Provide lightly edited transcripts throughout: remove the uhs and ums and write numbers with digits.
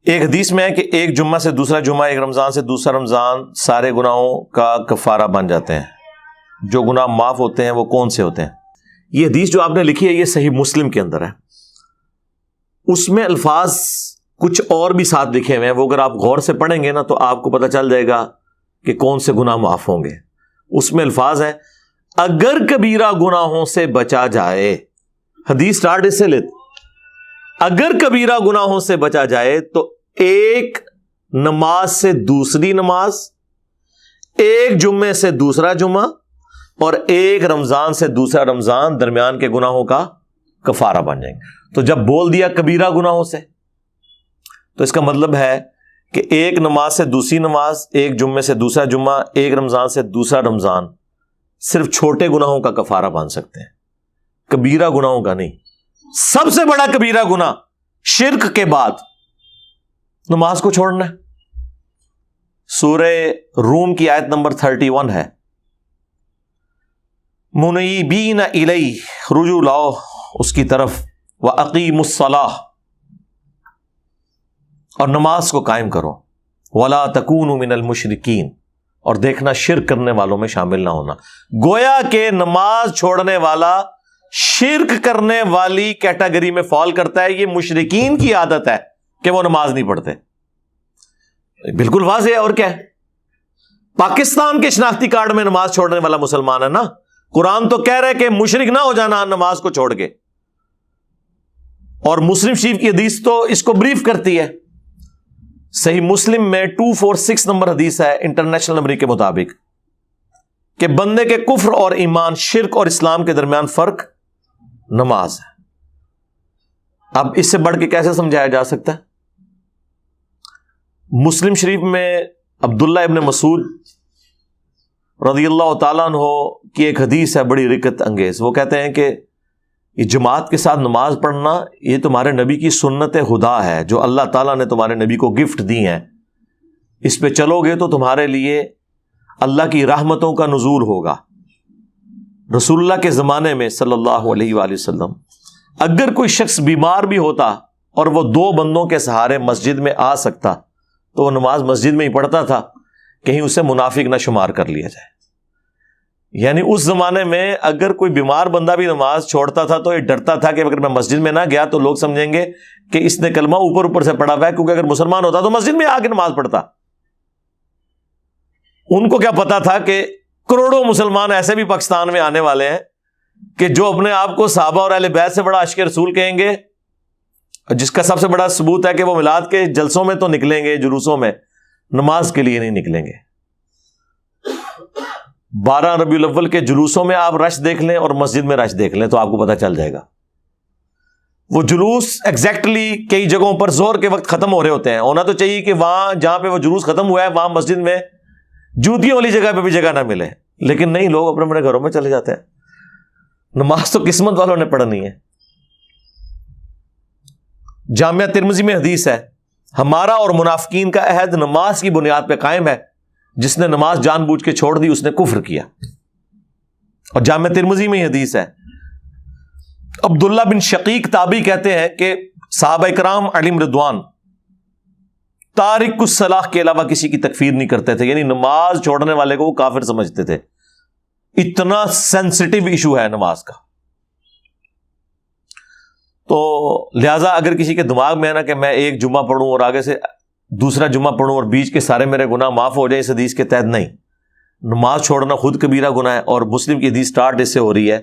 ایک حدیث میں ہے کہ ایک جمعہ سے دوسرا جمعہ، ایک رمضان سے دوسرا رمضان سارے گناہوں کا کفارہ بن جاتے ہیں۔ جو گناہ معاف ہوتے ہیں وہ کون سے ہوتے ہیں؟ یہ حدیث جو آپ نے لکھی ہے یہ صحیح مسلم کے اندر ہے، اس میں الفاظ کچھ اور بھی ساتھ لکھے ہوئے ہیں، وہ اگر آپ غور سے پڑھیں گے نا تو آپ کو پتہ چل جائے گا کہ کون سے گناہ معاف ہوں گے۔ اس میں الفاظ ہیں اگر کبیرہ گناہوں سے بچا جائے، حدیث سٹارٹ اس سے لیتے، اگر کبیرہ گناہوں سے بچا جائے تو ایک نماز سے دوسری نماز، ایک جمعے سے دوسرا جمعہ اور ایک رمضان سے دوسرا رمضان درمیان کے گناہوں کا کفارہ بن جائیں گے۔ تو جب بول دیا کبیرہ گناہوں سے تو اس کا مطلب ہے کہ ایک نماز سے دوسری نماز، ایک جمعے سے دوسرا جمعہ، ایک رمضان سے دوسرا رمضان صرف چھوٹے گناہوں کا کفارہ بن سکتے ہیں، کبیرہ گناہوں کا نہیں۔ سب سے بڑا کبیرہ گناہ شرک کے بعد نماز کو چھوڑنا ہے۔ سورہ روم کی آیت نمبر 31 ہے، منیبین الیہ، رجوع لاؤ اس کی طرف، وَأَقِیمُوا الصَّلَاةَ، اور نماز کو قائم کرو، وَلَا تَكُونُوا مِنَ الْمُشْرِكِينَ، اور دیکھنا شرک کرنے والوں میں شامل نہ ہونا۔ گویا کہ نماز چھوڑنے والا شرک کرنے والی کیٹیگری میں فال کرتا ہے۔ یہ مشرکین کی عادت ہے کہ وہ نماز نہیں پڑھتے، بالکل واضح ہے۔ اور کیا ہے؟ پاکستان کے شناختی کارڈ میں نماز چھوڑنے والا مسلمان ہے نا، قرآن تو کہہ رہے کہ مشرک نہ ہو جانا نماز کو چھوڑ کے، اور مسلم شریف کی حدیث تو اس کو بریف کرتی ہے۔ صحیح مسلم میں 246 نمبر حدیث ہے انٹرنیشنل نمبر کے مطابق کہ بندے کے کفر اور ایمان، شرک اور اسلام کے درمیان فرق نماز ہے۔ اب اس سے بڑھ کے کیسے سمجھایا جا سکتا ہے؟ مسلم شریف میں عبداللہ ابن مسعود رضی اللہ تعالیٰ عنہ کی ایک حدیث ہے بڑی رکت انگیز۔ وہ کہتے ہیں کہ یہ جماعت کے ساتھ نماز پڑھنا یہ تمہارے نبی کی سنت خدا ہے جو اللہ تعالیٰ نے تمہارے نبی کو گفٹ دی ہیں، اس پہ چلو گے تو تمہارے لیے اللہ کی رحمتوں کا نزول ہوگا۔ رسول اللہ کے زمانے میں صلی اللہ علیہ وآلہ وسلم اگر کوئی شخص بیمار بھی ہوتا اور وہ 2 بندوں کے سہارے مسجد میں آ سکتا تو وہ نماز مسجد میں ہی پڑھتا تھا، کہیں اسے منافق نہ شمار کر لیا جائے۔ یعنی اس زمانے میں اگر کوئی بیمار بندہ بھی نماز چھوڑتا تھا تو یہ ڈرتا تھا کہ اگر میں مسجد میں نہ گیا تو لوگ سمجھیں گے کہ اس نے کلمہ اوپر سے پڑھا ہوا ہے، کیونکہ اگر مسلمان ہوتا تو مسجد میں آ کے نماز پڑھتا۔ ان کو کیا پتا تھا کہ کروڑوں مسلمان ایسے بھی پاکستان میں آنے والے ہیں کہ جو اپنے آپ کو صحابہ اور اہل بیت سے بڑا عاشق رسول کہیں گے، جس کا سب سے بڑا ثبوت ہے کہ وہ میلاد کے جلسوں میں تو نکلیں گے، جلوسوں میں، نماز کے لیے نہیں نکلیں گے۔ 12 ربیع الاول کے جلوسوں میں آپ رش دیکھ لیں اور مسجد میں رش دیکھ لیں تو آپ کو پتہ چل جائے گا۔ وہ جلوس ایگزیکٹلی کئی جگہوں پر ظہر کے وقت ختم ہو رہے ہوتے ہیں، ہونا تو چاہیے کہ وہاں جہاں پہ وہ جلوس ختم ہوا ہے وہاں مسجد میں جوتیوں والی جگہ پہ بھی جگہ نہ ملے، لیکن نہیں، لوگ اپنے اپنے گھروں میں چلے جاتے ہیں۔ نماز تو قسمت والوں نے پڑھنی ہے۔ جامعہ ترمذی میں حدیث ہے، ہمارا اور منافقین کا عہد نماز کی بنیاد پہ قائم ہے، جس نے نماز جان بوجھ کے چھوڑ دی اس نے کفر کیا۔ اور جامعہ ترمذی میں حدیث ہے، عبداللہ بن شقیق تابعی کہتے ہیں کہ صحابہ کرام علیہم رضوان تارک الصلاح کے علاوہ کسی کی تکفیر نہیں کرتے تھے، یعنی نماز چھوڑنے والے کو وہ کافر سمجھتے تھے۔ اتنا سینسٹیو ایشو ہے نماز کا۔ تو لہٰذا اگر کسی کے دماغ میں ہے نا کہ میں ایک جمعہ پڑھوں اور آگے سے دوسرا جمعہ پڑھوں اور بیچ کے سارے میرے گناہ معاف ہو جائیں، اس حدیث کے تحت نہیں، نماز چھوڑنا خود کبیرہ گناہ ہے۔ اور مسلم کی حدیث سٹارٹ اس سے ہو رہی ہے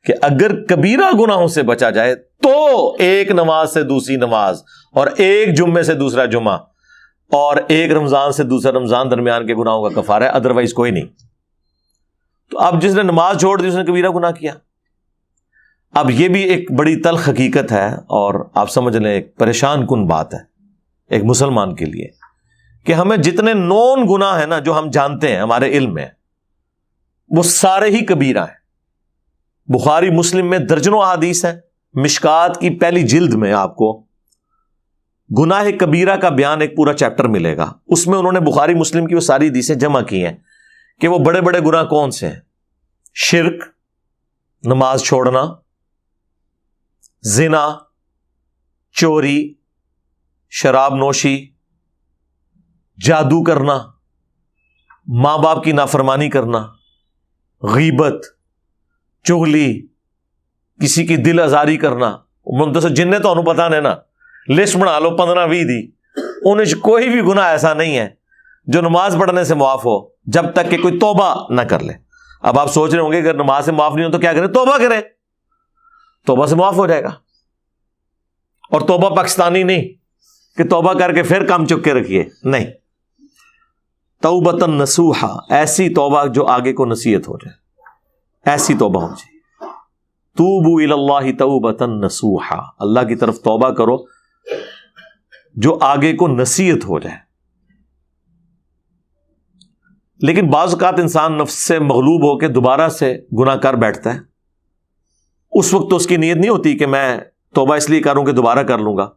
کہ اگر کبیرہ گناہوں سے بچا جائے تو ایک نماز سے دوسری نماز اور ایک جمعے سے دوسرا جمعہ اور ایک رمضان سے دوسرا رمضان درمیان کے گناہوں کا کفارہ ہے، ادروائز کوئی نہیں۔ تو اب جس نے نماز چھوڑ دی اس نے کبیرہ گناہ کیا۔ اب یہ بھی ایک بڑی تلخ حقیقت ہے اور آپ سمجھ لیں ایک پریشان کن بات ہے ایک مسلمان کے لیے کہ ہمیں جتنے نون گناہ ہیں نا جو ہم جانتے ہیں ہمارے علم میں، وہ سارے ہی کبیرہ ہیں۔ بخاری مسلم میں درجنوں احادیث ہیں، مشکات کی پہلی جلد میں آپ کو گناہ کبیرہ کا بیان ایک پورا چیپٹر ملے گا، اس میں انہوں نے بخاری مسلم کی وہ ساری حدیثیں جمع کی ہیں کہ وہ بڑے بڑے گناہ کون سے ہیں۔ شرک، نماز چھوڑنا، زنا، چوری، شراب نوشی، جادو کرنا، ماں باپ کی نافرمانی کرنا، غیبت، چغلی، کسی کی دل آزاری کرنا. منتصر جن نے تو انہوں پتا نہیں نا، لسٹ بنا لو 15-20 دی، انہیں کوئی بھی گناہ ایسا نہیں ہے جو نماز پڑھنے سے معاف ہو جب تک کہ کوئی توبہ نہ کر لے. اب آپ سوچ رہے ہوں گے اگر نماز سے معاف نہیں ہو تو کیا کریں؟ توبہ کریں، توبہ سے معاف ہو جائے گا. اور توبہ پاکستانی نہیں کہ توبہ کر کے پھر کام چک کے رکھیے، نہیں، توبۃ نصوحا، ایسی توبہ جو آگے کو نصیحت ہو جائے، ایسی توبہ ہو جائے. توبوا الی اللہ توبۃ نصوحا، اللہ کی طرف توبہ کرو جو آگے کو نصیحت ہو جائے. لیکن بعض اوقات انسان نفس سے مغلوب ہو کے دوبارہ سے گناہ کر بیٹھتا ہے. اس وقت تو اس کی نیت نہیں ہوتی کہ میں توبہ اس لیے کروں کہ دوبارہ کر لوں گا.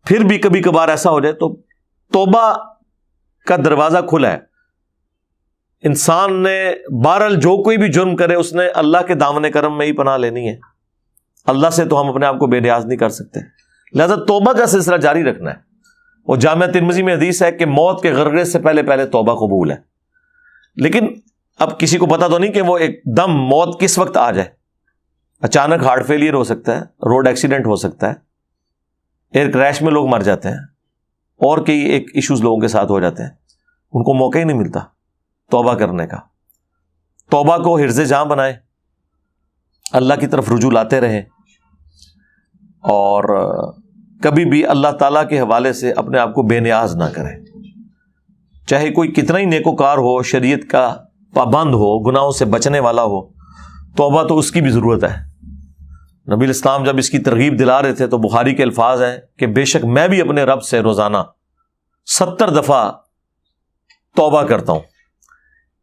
پھر بھی کبھی کبھار ایسا ہو جائے تو توبہ کا دروازہ کھلا ہے. انسان نے بہرحال جو کوئی بھی جرم کرے اس نے اللہ کے دامن کرم میں ہی پناہ لینی ہے. اللہ سے تو ہم اپنے آپ کو بے نیاز نہیں کر سکتے، لہذا توبہ کا سلسلہ جاری رکھنا ہے. وہ جامعہ ترمذی میں حدیث ہے کہ موت کے غرغرے سے پہلے پہلے توبہ قبول ہے. لیکن اب کسی کو پتا تو نہیں کہ وہ ایک دم موت کس وقت آ جائے. اچانک ہارٹ فیلئر ہو سکتا ہے، روڈ ایکسیڈنٹ ہو سکتا ہے، ایئر کریش میں لوگ مر جاتے ہیں، اور کئی ایک ایشوز لوگوں کے ساتھ ہو جاتے ہیں. ان کو موقع ہی نہیں ملتا توبہ کرنے کا. توبہ کو حرز جاں بنائیں، اللہ کی طرف رجوع لاتے رہیں، اور کبھی بھی اللہ تعالیٰ کے حوالے سے اپنے آپ کو بے نیاز نہ کریں. چاہے کوئی کتنا ہی نیکوکار ہو، شریعت کا پابند ہو، گناہوں سے بچنے والا ہو، توبہ تو اس کی بھی ضرورت ہے. نبی الاسلام جب اس کی ترغیب دلا رہے تھے تو بخاری کے الفاظ ہیں کہ بے شک میں بھی اپنے رب سے روزانہ 70 دفعہ توبہ کرتا ہوں.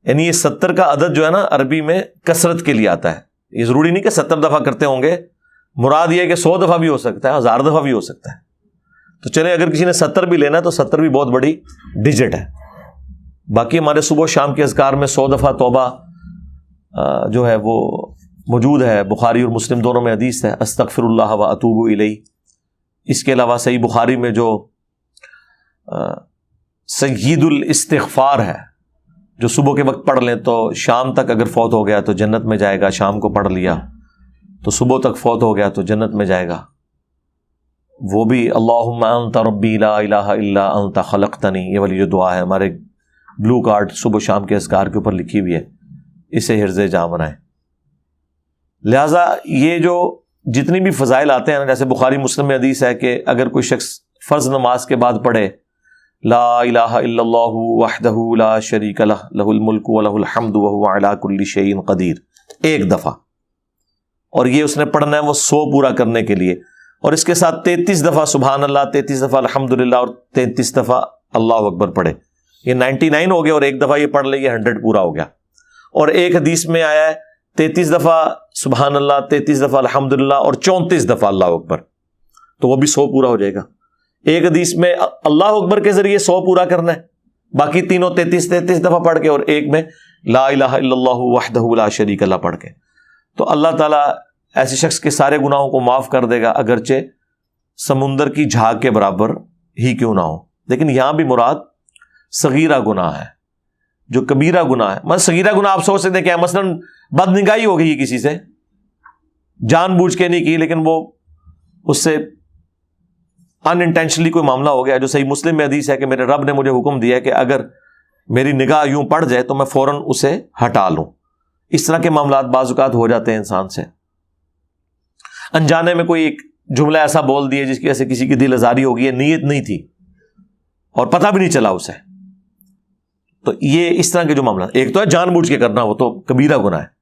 یعنی یہ 70 کا عدد جو ہے نا عربی میں کثرت کے لیے آتا ہے. یہ ضروری نہیں کہ 70 دفعہ کرتے ہوں گے، مراد یہ ہے کہ 100 دفعہ بھی ہو سکتا ہے، 1000 دفعہ بھی ہو سکتا ہے. تو چلے اگر کسی نے 70 بھی لینا ہے تو 70 بھی بہت بڑی ڈیجٹ ہے. باقی ہمارے صبح و شام کے اذکار میں 100 دفعہ توبہ جو ہے وہ موجود ہے. بخاری اور مسلم دونوں میں حدیث ہے، استغفر اللہ و اتوب الیہ. اس کے علاوہ صحیح بخاری میں جو سید الاستغفار ہے، جو صبح کے وقت پڑھ لیں تو شام تک اگر فوت ہو گیا تو جنت میں جائے گا، شام کو پڑھ لیا تو صبح تک فوت ہو گیا تو جنت میں جائے گا. وہ بھی اللہم انت ربی لا الہ الا انت خلقتنی، یہ والی جو دعا ہے ہمارے بلو کارڈ صبح و شام کے اذکار کے اوپر لکھی ہوئی ہے، اسے حرز جاں بنائیں. لہٰذا یہ جو جتنی بھی فضائل آتے ہیں، جیسے بخاری مسلم میں حدیث ہے کہ اگر کوئی شخص فرض نماز کے بعد پڑھے لا الہ الا اللہ وحدہ لا شریک لہ لہ الملک ولہ الحمد وہو علی کل شیء قدیر، ایک دفعہ، اور یہ اس نے پڑھنا ہے وہ 100 پورا کرنے کے لیے. اور اس کے ساتھ 33 دفعہ سبحان اللہ، 33 دفعہ الحمدللہ، اور 33 دفعہ اللہ اکبر پڑھے. یہ 99 ہو گیا، اور ایک دفعہ یہ پڑھ لے یہ 100 پورا ہو گیا. اور ایک حدیث میں آیا ہے 33 دفعہ سبحان اللہ، 33 دفعہ الحمدللہ، اور 34 دفعہ اللہ اکبر، تو وہ بھی 100 پورا ہو جائے گا. ایک حدیث میں اللہ اکبر کے ذریعے 100 پورا کرنا ہے، باقی تینوں 33 دفعہ پڑھ کے، اور ایک میں لا الہ الا اللہ وحدہ لا شریک لہ پڑھ کے. تو اللہ تعالیٰ ایسے شخص کے سارے گناہوں کو معاف کر دے گا، اگرچہ سمندر کی جھاگ کے برابر ہی کیوں نہ ہو. لیکن یہاں بھی مراد صغیرہ گناہ ہے، جو کبیرہ گناہ ہے. مثلا صغیرہ گناہ آپ سوچ سکتے ہیں کہ مثلاً بد نگاہی ہو گئی کسی سے، جان بوجھ کے نہیں کی لیکن وہ اس سے ان انٹینشنلی کوئی معاملہ ہو گیا. جو صحیح مسلم میں حدیث ہے کہ میرے رب نے مجھے حکم دیا ہے کہ اگر میری نگاہ یوں پڑ جائے تو میں فوراً اسے ہٹا لوں. اس طرح کے معاملات بعض اوقات ہو جاتے ہیں انسان سے. انجانے میں کوئی ایک جملہ ایسا بول دیے جس کی وجہ سے کسی کی دل آزاری ہو گئی ہے، نیت نہیں تھی اور پتہ بھی نہیں چلا اسے. تو یہ اس طرح کے جو معاملات، ایک تو ہے جان بوجھ کے کرنا، وہ تو کبیرہ گناہ ہے.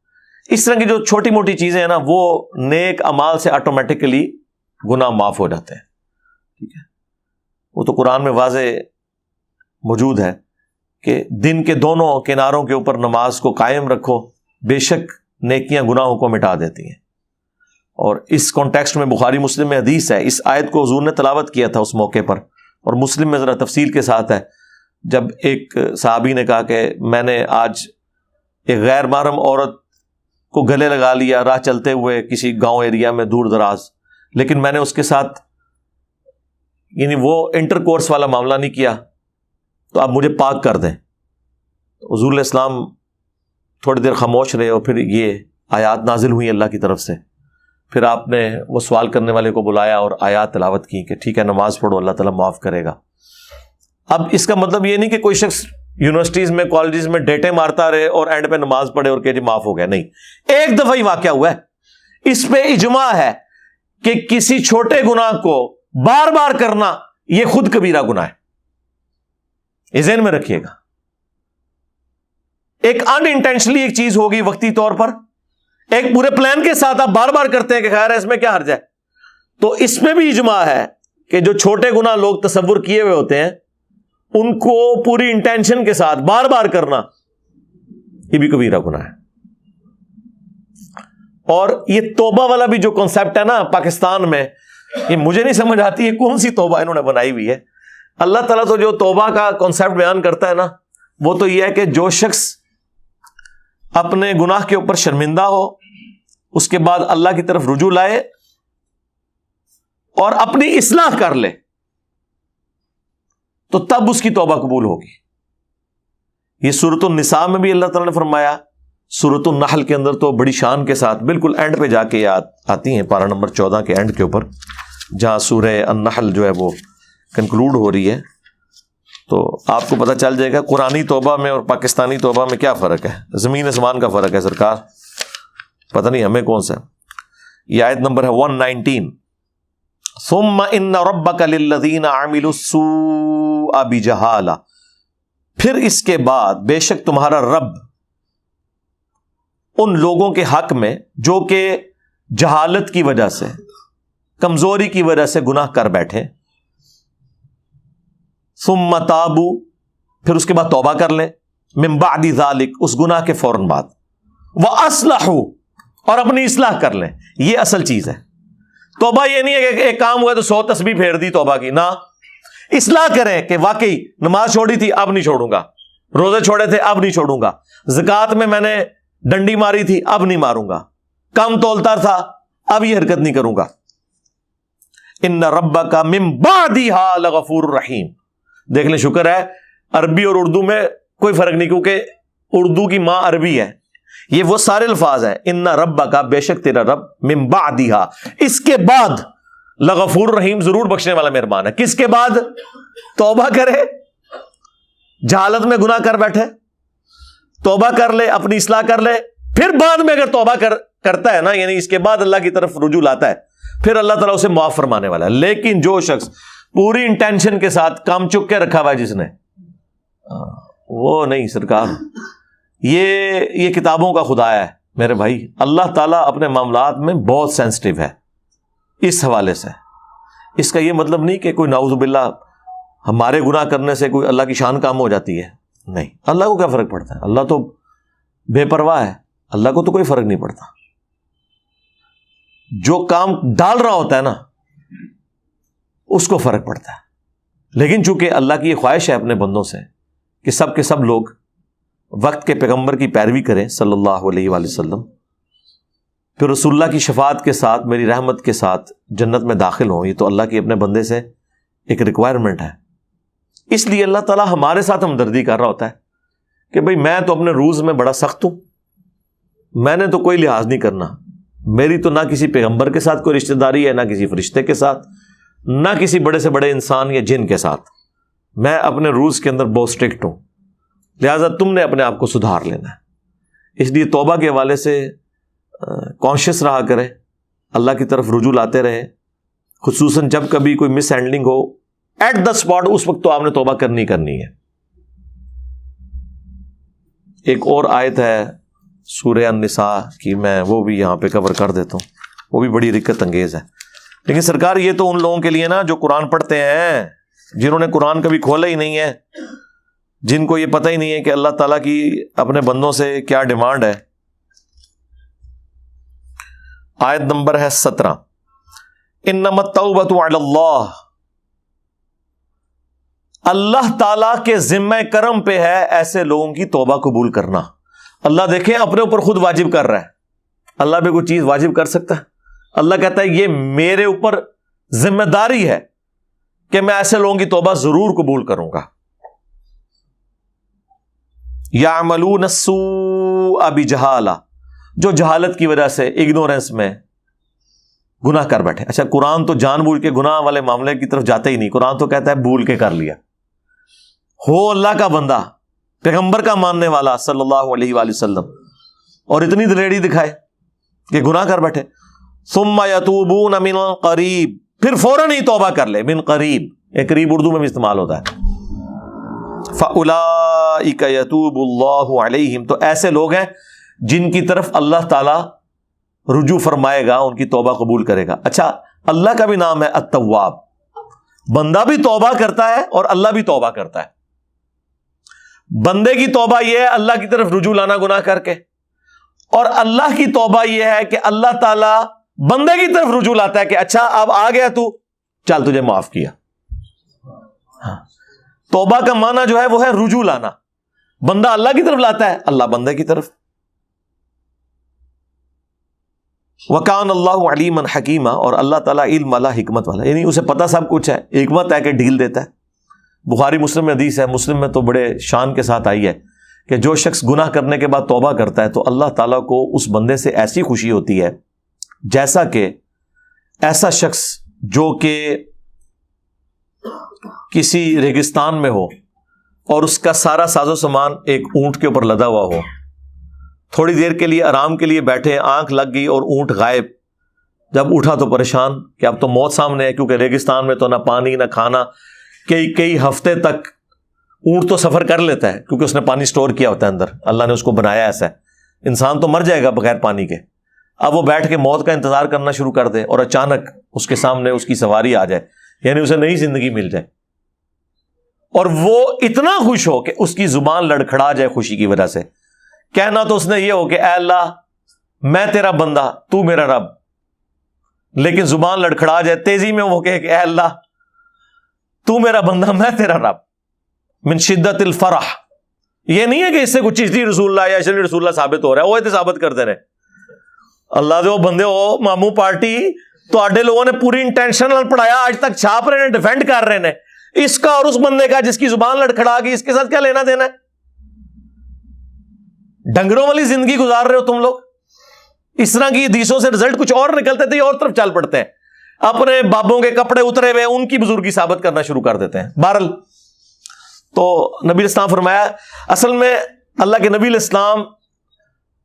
اس طرح کی جو چھوٹی موٹی چیزیں ہیں نا، وہ نیک اعمال سے آٹومیٹکلی گناہ معاف ہو جاتے ہیں. ٹھیک ہے، وہ تو قرآن میں واضح موجود ہے کہ دن کے دونوں کناروں کے اوپر نماز کو قائم رکھو، بے شک نیکیاں گناہوں کو مٹا دیتی ہیں. اور اس کانٹیکسٹ میں بخاری مسلم میں حدیث ہے، اس آیت کو حضور نے تلاوت کیا تھا اس موقع پر، اور مسلم میں ذرا تفصیل کے ساتھ ہے. جب ایک صحابی نے کہا کہ میں نے آج ایک غیر محرم عورت کو گلے لگا لیا راہ چلتے ہوئے کسی گاؤں ایریا میں دور دراز، لیکن میں نے اس کے ساتھ یعنی وہ انٹر کورس والا معاملہ نہیں کیا تو آپ مجھے پاک کر دیں. حضور علیہ السلام تھوڑی دیر خاموش رہے اور پھر یہ آیات نازل ہوئی اللہ کی طرف سے. پھر آپ نے وہ سوال کرنے والے کو بلایا اور آیات تلاوت کی کہ ٹھیک ہے نماز پڑھو اللہ تعالیٰ معاف کرے گا. اب اس کا مطلب یہ نہیں کہ کوئی شخص یونیورسٹیز میں کالجز میں ڈیٹے مارتا رہے اور اینڈ پہ نماز پڑھے اور کہ جی معاف ہو گیا. نہیں, ایک دفعہ ہی واقعہ ہوا ہے. اس پہ اجماع ہے کہ کسی چھوٹے گناہ کو بار بار کرنا یہ خود کبیرہ گناہ ہے. یہ ذہن میں رکھیے گا. ایک ان انٹینشنلی ایک چیز ہوگی وقتی طور پر, ایک پورے پلان کے ساتھ آپ بار بار کرتے ہیں کہ خیر ہے اس میں کیا حرج ہے. تو اس میں بھی اجماع ہے کہ جو چھوٹے گناہ لوگ تصور کیے ہوئے ہوتے ہیں ان کو پوری انٹینشن کے ساتھ بار بار کرنا یہ بھی کبیرہ گناہ ہے. اور یہ توبہ والا بھی جو کانسیپٹ ہے نا پاکستان میں, یہ مجھے نہیں سمجھ آتی ہے کون سی توبہ انہوں نے بنائی ہوئی ہے. اللہ تعالیٰ تو جو توبہ کا کانسیپٹ بیان کرتا ہے نا وہ تو یہ ہے کہ جو شخص اپنے گناہ کے اوپر شرمندہ ہو, اس کے بعد اللہ کی طرف رجوع لائے اور اپنی اصلاح کر لے تو تب اس کی توبہ قبول ہوگی. یہ سورۃ النساء میں بھی اللہ تعالیٰ نے فرمایا, سورۃ النحل کے اندر تو بڑی شان کے ساتھ بالکل اینڈ پہ جا کے آتی ہیں, پارہ نمبر 14 کے اینڈ کے اوپر جہاں سورہ النحل جو ہے وہ کنکلوڈ ہو رہی ہے. تو آپ کو پتہ چل جائے گا قرآنی توبہ میں اور پاکستانی توبہ میں کیا فرق ہے. زمین آسمان کا فرق ہے سرکار, پتہ نہیں ہمیں کون سا. یہ آیت نمبر ہے 119. ثم ان ربک للذین عملوا السوء بجہالہ, پھر اس کے بعد بے شک تمہارا رب ان لوگوں کے حق میں جو کہ جہالت کی وجہ سے, کمزوری کی وجہ سے گناہ کر بیٹھے, ثم تابوا, پھر اس کے بعد توبہ کر لیں, من بعد ذالک, اس گناہ کے فوراً بعد, واصلحوا, اور اپنی اصلاح کر لیں. یہ اصل چیز ہے. توبہ یہ نہیں ہے کہ ایک کام ہوا تو 100 تسبیح پھیر دی توبہ کی, نہ, اصلاح کریں کہ واقعی نماز چھوڑی تھی اب نہیں چھوڑوں گا, روزے چھوڑے تھے اب نہیں چھوڑوں گا, زکوٰۃ میں نے ڈنڈی ماری تھی اب نہیں ماروں گا, کم تولتا تھا اب یہ حرکت نہیں کروں گا. ان ربک من بعدھا لغفور رحیم. دیکھ لیں, شکر ہے عربی اور اردو میں کوئی فرق نہیں, کیونکہ اردو کی ماں عربی ہے. یہ وہ سارے الفاظ ہیں, ان ربک, بے شک تیرا رب, من بعدھا, اس کے بعد, لغفور رحیم, ضرور بخشنے والا مہربان ہے. کس کے بعد؟ توبہ کرے, جہالت میں گناہ کر بیٹھے, توبہ کر لے, اپنی اصلاح کر لے, پھر بعد میں اگر توبہ کرتا ہے نا, یعنی اس کے بعد اللہ کی طرف رجوع لاتا ہے, پھر اللہ تعالیٰ اسے معاف فرمانے والا ہے. لیکن جو شخص پوری انٹینشن کے ساتھ کام چک کے رکھا ہوا ہے جس نے, وہ نہیں سرکار. یہ کتابوں کا خدا ہے میرے بھائی. اللہ تعالیٰ اپنے معاملات میں بہت سینسٹیو ہے اس حوالے سے. اس کا یہ مطلب نہیں کہ کوئی نعوذ باللہ ہمارے گناہ کرنے سے کوئی اللہ کی شان کام ہو جاتی ہے. نہیں, اللہ کو کیا فرق پڑتا ہے, اللہ تو بے پرواہ ہے, اللہ کو تو کوئی فرق نہیں پڑتا. جو کام ڈال رہا ہوتا ہے نا اس کو فرق پڑتا ہے. لیکن چونکہ اللہ کی یہ خواہش ہے اپنے بندوں سے کہ سب کے سب لوگ وقت کے پیغمبر کی پیروی کریں صلی اللہ علیہ وآلہ وسلم, پھر رسول اللہ کی شفاعت کے ساتھ, میری رحمت کے ساتھ جنت میں داخل ہوں. یہ تو اللہ کی اپنے بندے سے ایک ریکوائرمنٹ ہے. اس لیے اللہ تعالیٰ ہمارے ساتھ ہمدردی کر رہا ہوتا ہے کہ بھئی میں تو اپنے روز میں بڑا سخت ہوں, میں نے تو کوئی لحاظ نہیں کرنا, میری تو نہ کسی پیغمبر کے ساتھ کوئی رشتہ داری ہے, نہ کسی فرشتے کے ساتھ, نہ کسی بڑے سے بڑے انسان یا جن کے ساتھ. میں اپنے روز کے اندر بہت اسٹرکٹ ہوں, لہٰذا تم نے اپنے آپ کو سدھار لینا ہے. اس لیے توبہ کے حوالے سے کانشیس رہا کرے, اللہ کی طرف رجوع لاتے رہے, خصوصاً جب کبھی کوئی مس ہینڈلنگ ہو ایٹ دا اسپاٹ, اس وقت تو آپ نے توبہ کرنی ہے. ایک اور آیت ہے سورہ النساء کی, میں وہ بھی یہاں پہ کور کر دیتا ہوں, وہ بھی بڑی رکت انگیز ہے. لیکن سرکار یہ تو ان لوگوں کے لیے نا جو قرآن پڑھتے ہیں, جنہوں نے قرآن کبھی کھولا ہی نہیں ہے, جن کو یہ پتہ ہی نہیں ہے کہ اللہ تعالیٰ کی اپنے بندوں سے کیا ڈیمانڈ ہے. آیت نمبر ہے 17. انما التوبۃ علی اللہ, اللہ تعالیٰ کے ذمہ کرم پہ ہے ایسے لوگوں کی توبہ قبول کرنا. اللہ دیکھیں اپنے اوپر خود واجب کر رہا ہے. اللہ بھی کوئی چیز واجب کر سکتا ہے؟ اللہ کہتا ہے یہ میرے اوپر ذمہ داری ہے کہ میں ایسے لوگوں کی توبہ ضرور قبول کروں گا. یعملون السوء بجہالہ، جو جہالت کی وجہ سے اگنورنس میں گناہ کر بیٹھے. اچھا قرآن تو جان بوجھ کے گناہ والے معاملے کی طرف جاتے ہی نہیں. قرآن تو کہتا ہے بھول کے کر لیا. ہو اللہ کا بندہ، پیغمبر کا ماننے والا صلی اللہ علیہ وآلہ وسلم، اور اتنی دلیری دکھائے کہ گناہ کر بیٹھے. ثم یتوبون من قریب، پھر فوراً ہی توبہ کر لے. من قریب، ایک قریب اردو میں بھی استعمال ہوتا ہے. فَأُولَٰئِكَ يَتُوبُ اللَّهُ عَلَيْهِمْ، تو ایسے لوگ ہیں جن کی طرف اللہ تعالی رجوع فرمائے گا، ان کی توبہ قبول کرے گا. اچھا اللہ کا بھی نام ہے التواب. بندہ بھی توبہ کرتا ہے اور اللہ بھی توبہ کرتا ہے. بندے کی توبہ یہ ہے اللہ کی طرف رجوع لانا گناہ کر کے، اور اللہ کی توبہ یہ ہے کہ اللہ تعالی بندے کی طرف رجوع لاتا ہے کہ اچھا اب آ گیا تو چل تجھے معاف کیا. توبہ کا معنی جو ہے وہ ہے رجوع لانا. بندہ اللہ کی طرف لاتا ہے، اللہ بندے کی طرف. وَكَانَ اللَّهُ عَلِيمًا حَكِيمًا، اور اللہ تعالیٰ علم والا، حکمت والا، یعنی اسے پتہ سب کچھ ہے، حکمت ہے کہ ڈھیل دیتا ہے. بخاری مسلم میں حدیث ہے، مسلم میں تو بڑے شان کے ساتھ آئی ہے کہ جو شخص گناہ کرنے کے بعد توبہ کرتا ہے تو اللہ تعالیٰ کو اس بندے سے ایسی خوشی ہوتی ہے جیسا کہ ایسا شخص جو کہ کسی ریگستان میں ہو اور اس کا سارا ساز و سامان ایک اونٹ کے اوپر لدا ہوا ہو. تھوڑی دیر کے لیے آرام کے لیے بیٹھے، آنکھ لگ گئی اور اونٹ غائب. جب اٹھا تو پریشان کہ اب تو موت سامنے ہے، کیونکہ ریگستان میں تو نہ پانی نہ کھانا. کئی ہفتے تک اونٹ تو سفر کر لیتا ہے کیونکہ اس نے پانی سٹور کیا ہوتا ہے اندر، اللہ نے اس کو بنایا ایسا ہے. انسان تو مر جائے گا بغیر پانی کے. اب وہ بیٹھ کے موت کا انتظار کرنا شروع کر دے اور اچانک اس کے سامنے اس کی سواری آ جائے، یعنی اسے نئی زندگی مل جائے، اور وہ اتنا خوش ہو کہ اس کی زبان لڑکھڑا جائے خوشی کی وجہ سے. کہنا تو اس نے یہ ہو کہ اے اللہ میں تیرا بندہ، تو میرا رب، لیکن زبان لڑکھڑا جائے تیزی میں وہ کہے کہ اے اللہ تو میرا بندہ میں تیرا رب. من شدت الفرح. یہ نہیں ہے کہ اس سے کچھ چیز رسول اللہ یا اشرف رسول اللہ ثابت ہو رہا ہے، وہ ایسے ثابت کرتے رہے. اللہ دے وہ بندے ہو مامو پارٹی تو آڈے لوگوں نے پوری انٹینشنل پڑھایا، آج تک چھاپ رہے ہیں، ڈیفینڈ کر رہے ہیں اس کا اور اس بندے کا جس کی زبان لڑکھڑا گئی. اس کے ساتھ کیا لینا دینا ہے؟ ڈنگروں والی زندگی گزار رہے ہو تم لوگ. اس طرح کی حدیثوں سے رزلٹ کچھ اور نکلتے تھے، اور طرف چل پڑتے ہیں، اپنے بابوں کے کپڑے اترے ہوئے ان کی بزرگی ثابت کرنا شروع کر دیتے ہیں. بہرحال تو نبی الاسلام فرمایا اصل میں اللہ کے نبی الاسلام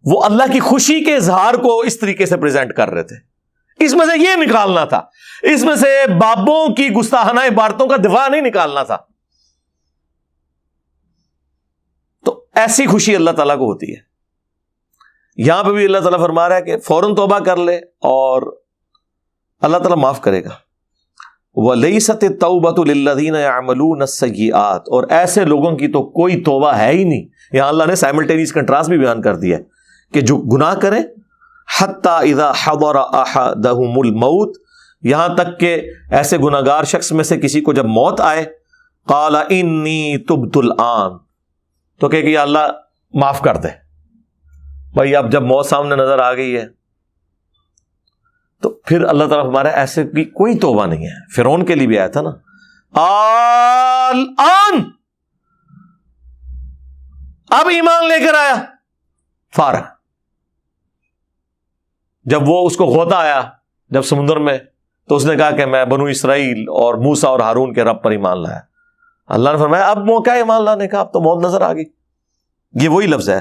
وہ اللہ کی خوشی کے اظہار کو اس طریقے سے پریزنٹ کر رہے تھے. اس میں سے یہ نکالنا تھا، اس میں سے بابوں کی گستاخانہ عبارتوں کا دفاع نہیں نکالنا تھا. تو ایسی خوشی اللہ تعالیٰ کو ہوتی ہے. یہاں پہ بھی اللہ تعالیٰ فرما رہا ہے کہ فوراً توبہ کر لے اور اللہ تعالیٰ معاف کرے گا. وَلَيْسَتِ التَّوْبَةُ لِلَّذِينَ يَعْمَلُونَ السَّيِّئَاتِ، اور ایسے لوگوں کی تو کوئی توبہ ہے ہی نہیں. یہاں اللہ نے سائملٹینیس کنٹراسٹ بھی بیان کر دیا ہے کہ جو گناہ کریں حَتَّى إِذَا حَضَرَ أَحَدَهُمُ الْمَوْتِ، یہاں تک کہ ایسے گناہگار شخص میں سے کسی کو جب موت آئے، قَالَ إِنِّي تُبْتُ الْآنَ، تو کہ یا اللہ معاف کر دے. بھائی اب جب موت سامنے نظر آ گئی ہے تو پھر اللہ تعالیٰ ہمارا ایسے کی کوئی توبہ نہیں ہے. فرعون کے لیے بھی آیا تھا نا، الآن، اب ایمان لے کر آیا فارغ. جب وہ اس کو غوطہ آیا جب سمندر میں، تو اس نے کہا کہ میں بنو اسرائیل اور موسیٰ اور ہارون کے رب پر ایمان لایا. اللہ نے فرمایا اب موقع ہے ایمان لانے کا، اب تو موت نظر آ گئی. یہ وہی لفظ ہے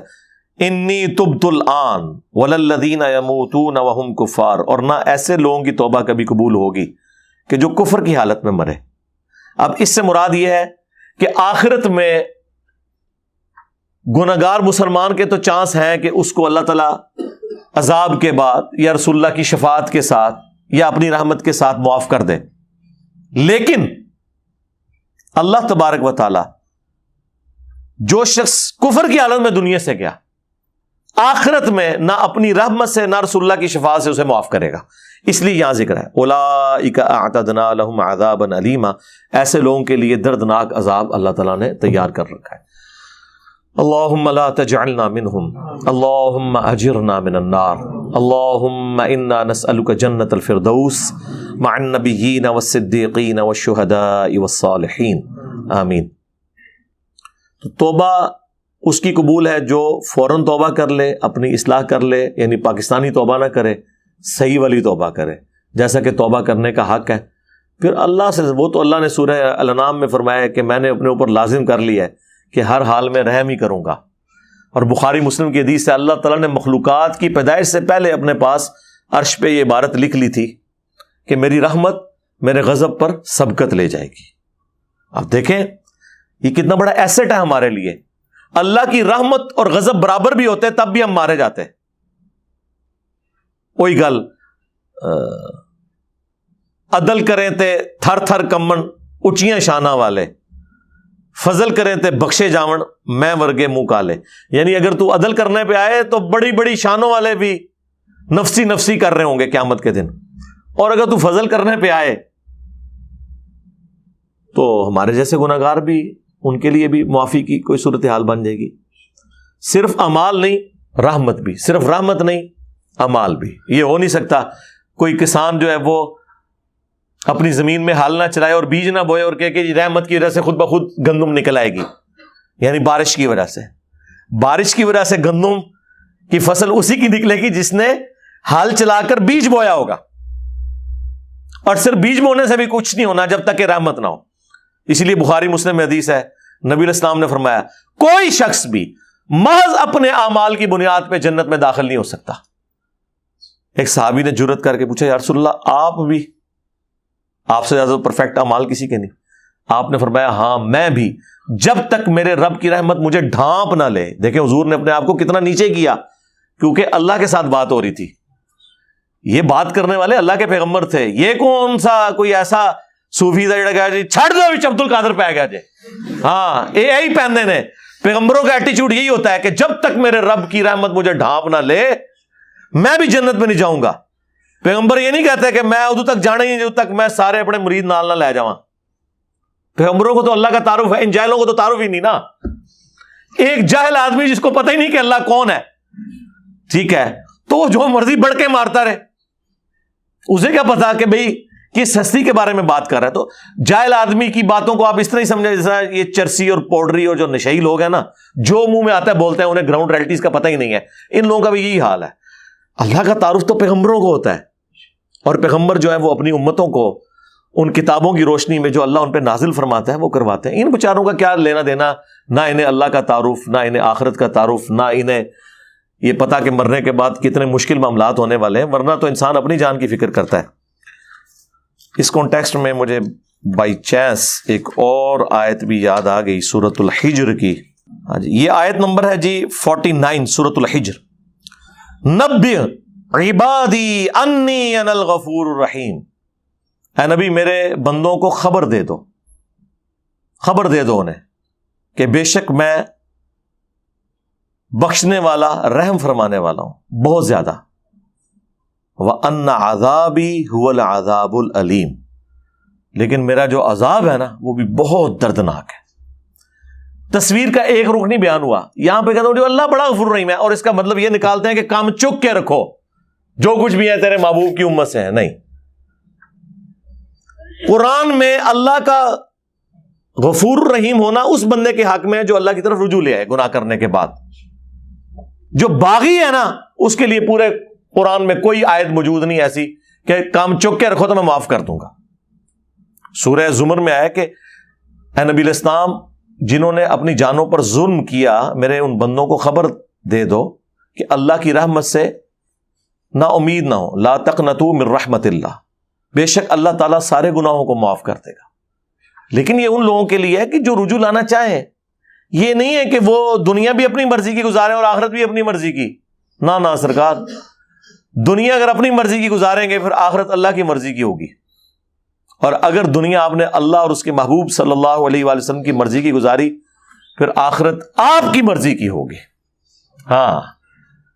انی تبت الآن وللذین یموتون وہم کفار، اور نہ ایسے لوگوں کی توبہ کبھی قبول ہوگی کہ جو کفر کی حالت میں مرے. اب اس سے مراد یہ ہے کہ آخرت میں گناہگار مسلمان کے تو چانس ہیں کہ اس کو اللہ تعالیٰ عذاب کے بعد یا رسول اللہ کی شفاعت کے ساتھ یا اپنی رحمت کے ساتھ معاف کر دے، لیکن اللہ تبارک و تعالی جو شخص کفر کی حالت میں دنیا سے گیا، آخرت میں نہ اپنی رحمت سے نہ رسول اللہ کی شفاعت سے اسے معاف کرے گا. اس لیے یہاں ذکر ہے اولئک اعتدنا لهم عذابا علیما، ایسے لوگوں کے لیے دردناک عذاب اللہ تعالیٰ نے تیار کر رکھا ہے. اللہم لا تجعلنا منہم، اللہم اجرنا من النار، اللہم انا نسألک جنت الفردوس مع النبیین والصدیقین والشہداء والصالحین، آمین۔ تو توبہ اس کی قبول ہے جو فوراً توبہ کر لے، اپنی اصلاح کر لے، یعنی پاکستانی توبہ نہ کرے، صحیح والی توبہ کرے جیسا کہ توبہ کرنے کا حق ہے۔ پھر اللہ سے، وہ تو اللہ نے سورہ الانعام میں فرمایا ہے کہ میں نے اپنے اوپر لازم کر لیا ہے کہ ہر حال میں رحم ہی کروں گا، اور بخاری مسلم کی حدیث سے اللہ تعالیٰ نے مخلوقات کی پیدائش سے پہلے اپنے پاس عرش پہ یہ عبارت لکھ لی تھی کہ میری رحمت میرے غضب پر سبقت لے جائے گی۔ اب دیکھیں یہ کتنا بڑا ایسٹ ہے ہمارے لیے، اللہ کی رحمت اور غضب برابر بھی ہوتے تب بھی ہم مارے جاتے۔ وہی گل عدل کریں تے تھر تھر کمن اچیاں شانہ والے، فضل کریں تے بخشے جاون میں ورگے منہ کالے۔ یعنی اگر تو عدل کرنے پہ آئے تو بڑی بڑی شانوں والے بھی نفسی نفسی کر رہے ہوں گے قیامت کے دن، اور اگر تو فضل کرنے پہ آئے تو ہمارے جیسے گناہگار بھی، ان کے لیے بھی معافی کی کوئی صورتحال بن جائے گی۔ صرف اعمال نہیں رحمت بھی، صرف رحمت نہیں اعمال بھی۔ یہ ہو نہیں سکتا کوئی کسان جو ہے وہ اپنی زمین میں ہل نہ چلائے اور بیج نہ بوئے اور کہے کہ رحمت کی وجہ سے خود بخود گندم نکل آئے گی، یعنی بارش کی وجہ سے۔ بارش کی وجہ سے گندم کی فصل اسی کی نکلے گی جس نے ہل چلا کر بیج بویا ہوگا، اور صرف بیج بونے سے بھی کچھ نہیں ہونا جب تک کہ رحمت نہ ہو۔ اسی لیے بخاری مسلم میں حدیث ہے، نبی علیہ السلام نے فرمایا کوئی شخص بھی محض اپنے اعمال کی بنیاد پہ جنت میں داخل نہیں ہو سکتا۔ ایک صحابی نے جرأت کر کے پوچھا یا رسول اللہ آپ بھی، آپ سے زیادہ پرفیکٹ اعمال کسی کے نہیں؟ آپ نے فرمایا ہاں میں بھی، جب تک میرے رب کی رحمت مجھے ڈھانپ نہ لے۔ دیکھیں حضور نے اپنے آپ کو کتنا نیچے کیا، کیونکہ اللہ کے ساتھ بات ہو رہی تھی، یہ بات کرنے والے اللہ کے پیغمبر تھے۔ یہ کون سا کوئی ایسا صوفی تھا جڑا جی چھڑ دو عبد القادر پہ گیا جی، ہاں یہی پہننے نے۔ پیغمبروں کا ایٹیچیوڈ یہی ہوتا ہے کہ جب تک میرے رب کی رحمت مجھے ڈھانپ نہ لے میں بھی جنت میں نہیں جاؤں گا۔ پیغمبر یہ نہیں کہتے کہ میں ادھر تک جانا ہی جب تک میں سارے اپنے مرید نال نہ لے جاؤں۔ پیغمبروں کو تو اللہ کا تعارف ہے، ان جاہلوں کو تو تعارف ہی نہیں نا۔ ایک جاہل آدمی جس کو پتہ ہی نہیں کہ اللہ کون ہے، ٹھیک ہے، تو وہ جو مرضی بڑھ کے مارتا رہے، اسے کیا پتا کہ بھئی کس ہستی کے بارے میں بات کر رہا ہے۔ تو جاہل آدمی کی باتوں کو آپ اس طرح ہی سمجھیں جیسا یہ چرسی اور پاؤڈری اور جو نشئی لوگ ہیں نا، جو منہ میں آتا ہے بولتے ہیں، انہیں گراؤنڈ ریئلٹیز کا پتہ ہی نہیں ہے۔ ان لوگوں کا بھی یہی حال ہے۔ اللہ کا تعارف تو پیغمبروں کو ہوتا ہے، اور پیغمبر جو ہے وہ اپنی امتوں کو ان کتابوں کی روشنی میں جو اللہ ان پہ نازل فرماتا ہے وہ کرواتے ہیں۔ ان بیچاروں کا کیا لینا دینا، نہ انہیں اللہ کا تعارف، نہ انہیں آخرت کا تعارف، نہ انہیں یہ پتا کہ مرنے کے بعد کتنے مشکل معاملات ہونے والے ہیں، ورنہ تو انسان اپنی جان کی فکر کرتا ہے۔ اس کانٹیکسٹ میں مجھے بائی چانس ایک اور آیت بھی یاد آ گئی سورۃ الحجر کی۔ ہاں جی، یہ آیت نمبر ہے جی 49 سورۃ الحجر۔ نبئ عبادی انی انا الغفور الرحیم، اے نبی میرے بندوں کو خبر دے دو، خبر دے دو انہیں کہ بے شک میں بخشنے والا، رحم فرمانے والا ہوں بہت زیادہ۔ وَأَنَّ عَذَابِي هُوَ الْعَذَابُ الْأَلِيمُ، لیکن میرا جو عذاب ہے نا وہ بھی بہت دردناک ہے۔ تصویر کا ایک رخ نہیں بیان ہوا، یہاں پہ کہتے ہیں جو اللہ بڑا غفور رحیم ہے، اور اس کا مطلب یہ نکالتے ہیں کہ کام چک کے رکھو، جو کچھ بھی ہے تیرے محبوب کی امت سے ہے۔ نہیں، قرآن میں اللہ کا غفور الرحیم ہونا اس بندے کے حق میں ہے جو اللہ کی طرف رجوع لے آئے گناہ کرنے کے بعد۔ جو باغی ہے نا اس کے لیے پورے قرآن میں کوئی آیت موجود نہیں ایسی کہ کام چک کے رکھو تو میں معاف کر دوں گا۔ سورہ زمر میں آیا کہ اے نبی علیہ السلام جنہوں نے اپنی جانوں پر ظلم کیا، میرے ان بندوں کو خبر دے دو کہ اللہ کی رحمت سے نا امید نہ ہو، لا تقنطوا من رحمت اللہ، بے شک اللہ تعالیٰ سارے گناہوں کو معاف کر دے گا۔ لیکن یہ ان لوگوں کے لیے ہے کہ جو رجوع لانا چاہیں، یہ نہیں ہے کہ وہ دنیا بھی اپنی مرضی کی گزاریں اور آخرت بھی اپنی مرضی کی۔ نہ سرکار، دنیا اگر اپنی مرضی کی گزاریں گے پھر آخرت اللہ کی مرضی کی ہوگی، اور اگر دنیا آپ نے اللہ اور اس کے محبوب صلی اللہ علیہ وآلہ وسلم کی مرضی کی گزاری پھر آخرت آپ کی مرضی کی ہوگی۔ ہاں،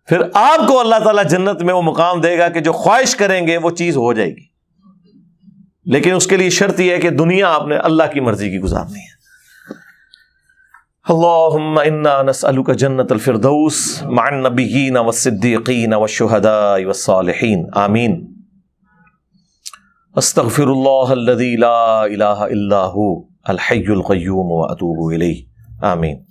پھر آپ کو اللہ تعالیٰ جنت میں وہ مقام دے گا کہ جو خواہش کریں گے وہ چیز ہو جائے گی، لیکن اس کے لیے شرط یہ ہے کہ دنیا آپ نے اللہ کی مرضی کی گزارنی ہے۔ اللهم انا نسألك جنة الفردوس مع النبيين والصديقين والشهداء والصالحين آمين. استغفر الله الذي لا إله إلا هو الحي القيوم وأتوب إليه آمين.